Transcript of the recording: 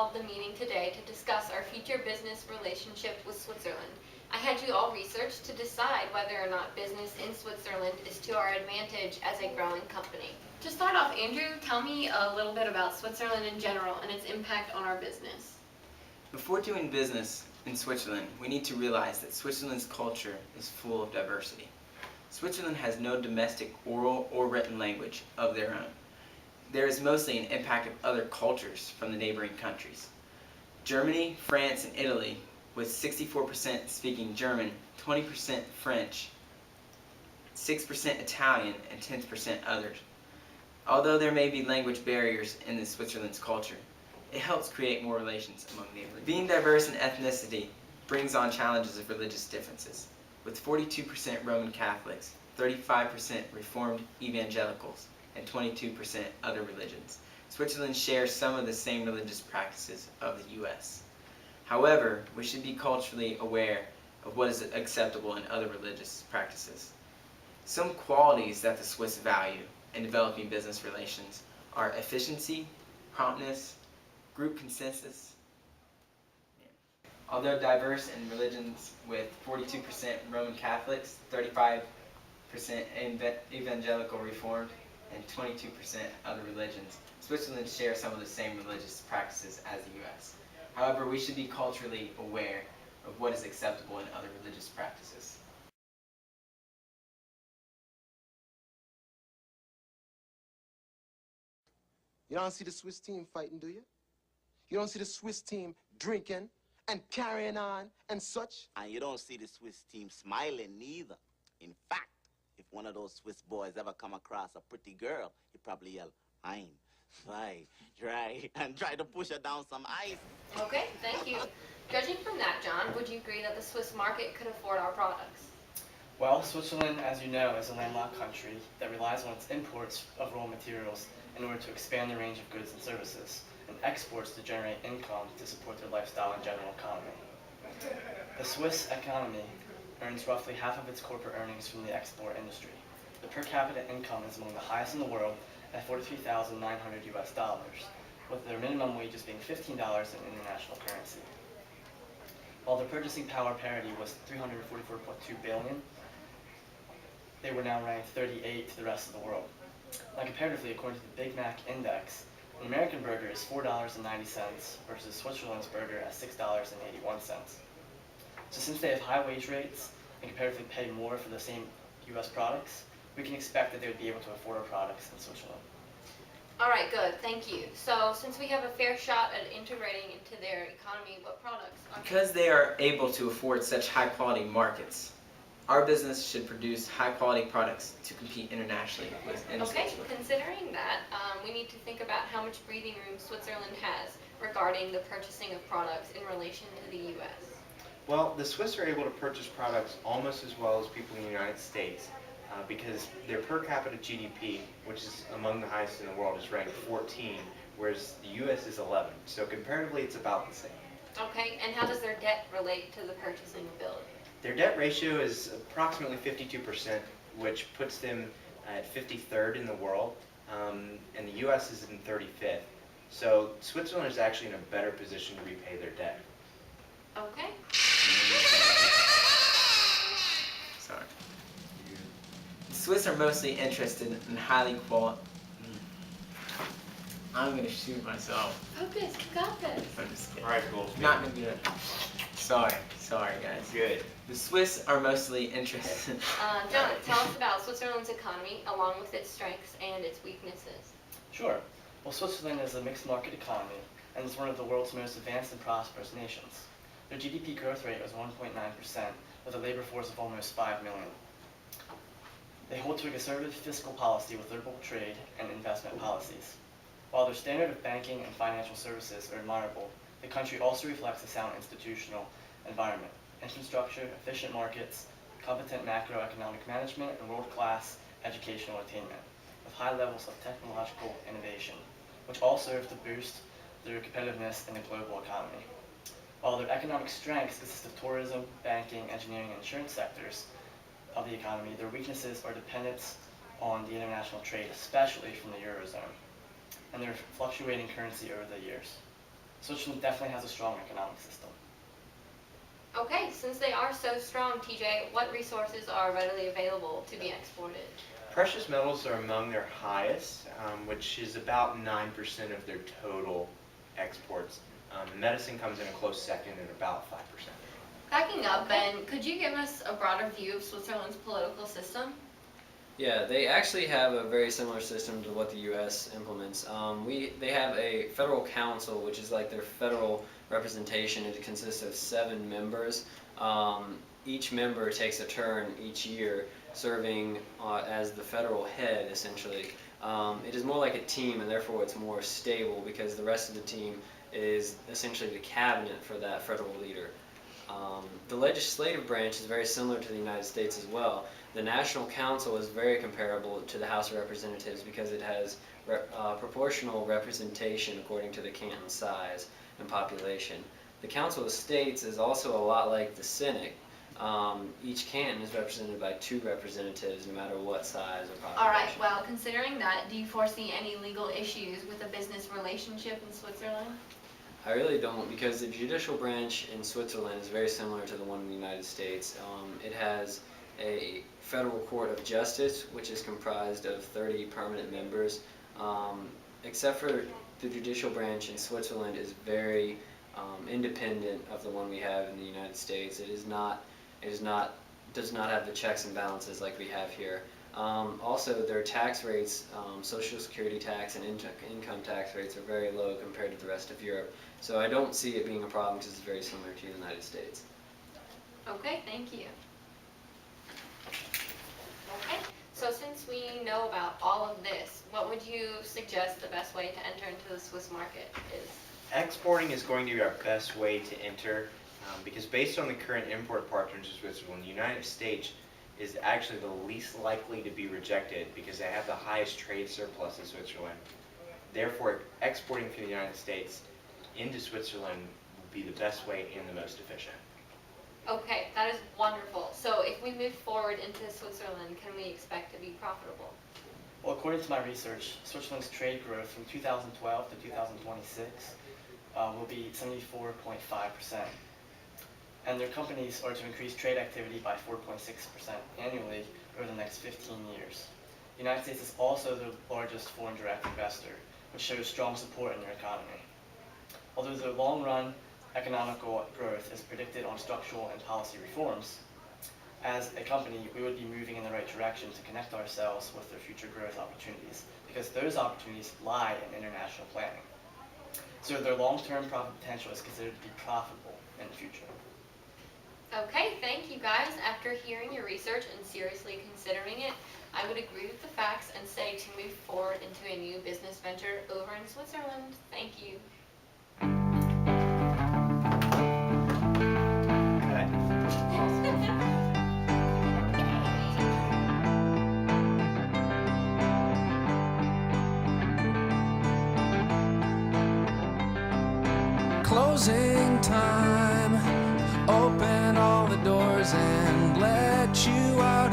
called the meeting today to discuss our future business relationship with Switzerland. I had you all research to decide whether or not business in Switzerland is to our advantage as a growing company. To start off, Andrew, tell me a little bit about Switzerland in general and its impact on our business. Before doing business in Switzerland, we need to realize that Switzerland's culture is full of diversity. Switzerland has no domestic oral or written language of their own. There is mostly an impact of other cultures from the neighboring countries. Germany, France, and Italy, with 64% speaking German, 20% French, 6% Italian, and 10% others. Although there may be language barriers in Switzerland's culture, it helps create more relations among neighbors. Being diverse in ethnicity brings on challenges of religious differences. With 42% Roman Catholics, 35% Reformed Evangelicals, and 22% other religions, Switzerland shares some of the same religious practices of the U.S. However, we should be culturally aware of what is acceptable in other religious practices. Some qualities that the Swiss value in developing business relations are efficiency, promptness, group consensus. Although diverse in religions with 42% Roman Catholics, 35% Evangelical Reformed, and 22% other religions, Switzerland shares some of the same religious practices as the U.S. However, we should be culturally aware of what is acceptable in other religious practices. You don't see the Swiss team fighting, do you? You don't see the Swiss team drinking and carrying on and such? And you don't see the Swiss team smiling neither. In fact, if one of those Swiss boys ever come across a pretty girl, he probably yell, fine, fly, dry, and try to push her down some ice. Okay, thank you. Judging from that, John, would you agree that the Swiss market could afford our products? Well, Switzerland, as you know, is a landlocked country that relies on its imports of raw materials in order to expand the range of goods and services, and exports to generate income to support their lifestyle and general economy. The Swiss economy earns roughly half of its corporate earnings from the export industry. The per capita income is among the highest in the world at $43,900 US, with their minimum wages being $15 in international currency. While their purchasing power parity was $344.2 billion, they were now ranked 38 to the rest of the world. Now comparatively, according to the Big Mac Index, an American burger is $4.90 versus Switzerland's burger at $6.81. So since they have high wage rates and comparatively pay more for the same US products, we can expect that they would be able to afford our products in Switzerland. All right, good, thank you. So since we have a fair shot at integrating into their economy, what products are... Because they are able to afford such high-quality markets, our business should produce high-quality products to compete internationally within Okay, Switzerland. considering that, we need to think about how much breathing room Switzerland has regarding the purchasing of products in relation to the U.S. Well, the Swiss are able to purchase products almost as well as people in the United States because their per capita GDP, which is among the highest in the world, is ranked 14, whereas the U.S. is 11. So comparatively, it's about the same. Okay, and how does their debt relate to the purchasing ability? Their debt ratio is approximately 52%, which puts them at 53rd in the world, and the U.S. is in 35th. So Switzerland is actually in a better position to repay their debt. Okay. Sorry. The Swiss are mostly interested in highly quality... I'm going to shoot myself. Focus, you got this. I'm just kidding. All right, cool. Not going to do it. Sorry guys. Good. The Swiss are mostly interested... John, tell us about Switzerland's economy, along with its strengths and its weaknesses. Sure. Well, Switzerland is a mixed market economy and is one of the world's most advanced and prosperous nations. Their GDP growth rate was 1.9%, with a labor force of almost 5 million. They hold to a conservative fiscal policy with liberal trade and investment policies. While their standard of banking and financial services are admirable, the country also reflects a sound institutional environment, infrastructure, efficient markets, competent macroeconomic management, and world-class educational attainment, with high levels of technological innovation, which all serve to boost their competitiveness in the global economy. While their economic strengths consist of tourism, banking, engineering, and insurance sectors of the economy, their weaknesses are dependence on the international trade, especially from the Eurozone, and their fluctuating currency over the years. Switzerland definitely has a strong economic system. Okay, since they are so strong, TJ, what resources are readily available to be exported? Precious metals are among their highest, which is about 9% of their total exports. Medicine comes in a close second at about 5%. Backing up, Ben, could you give us a broader view of Switzerland's political system? Yeah, they actually have a very similar system to what the U.S. implements. They have a federal council, which is like their federal representation. It consists of 7 members. Each member takes a turn each year serving as the federal head, essentially. It is more like a team, and therefore it's more stable because the rest of the team is essentially the cabinet for that federal leader. The legislative branch is very similar to the United States as well. The National Council is very comparable to the House of Representatives because it has proportional representation according to the canton size and population. The Council of States is also a lot like the Senate. Each canton is represented by 2 representatives no matter what size or population. All right, well, considering that, do you foresee any legal issues with a business relationship in Switzerland? I really don't, because the judicial branch in Switzerland is very similar to the one in the United States. It has a federal court of justice, which is comprised of 30 permanent members. Except for the judicial branch in Switzerland is very independent of the one we have in the United States. Does not have the checks and balances like we have here. Also, their tax rates, Social Security tax and income tax rates are very low compared to the rest of Europe. So I don't see it being a problem because it's very similar to the United States. Okay, thank you. Okay, so since we know about all of this, what would you suggest the best way to enter into the Swiss market is? Exporting is going to be our best way to enter because based on the current import partners of Switzerland, the United States is actually the least likely to be rejected because they have the highest trade surplus in Switzerland. Therefore, exporting from the United States into Switzerland would be the best way and the most efficient. Okay, that is wonderful. So if we move forward into Switzerland, can we expect to be profitable? Well, according to my research, Switzerland's trade growth from 2012 to 2026 will be 74.5%. And their companies are to increase trade activity by 4.6% annually over the next 15 years. The United States is also the largest foreign direct investor, which shows strong support in their economy. Although the long-run economical growth is predicted on structural and policy reforms, as a company, we would be moving in the right direction to connect ourselves with their future growth opportunities, because those opportunities lie in international planning. So their long-term profit potential is considered to be profitable in the future. Okay, thank you guys. After hearing your research and seriously considering it, I would agree with the facts and say to move forward into a new business venture over in Switzerland. Thank you. Closing time. Open all the doors and let you out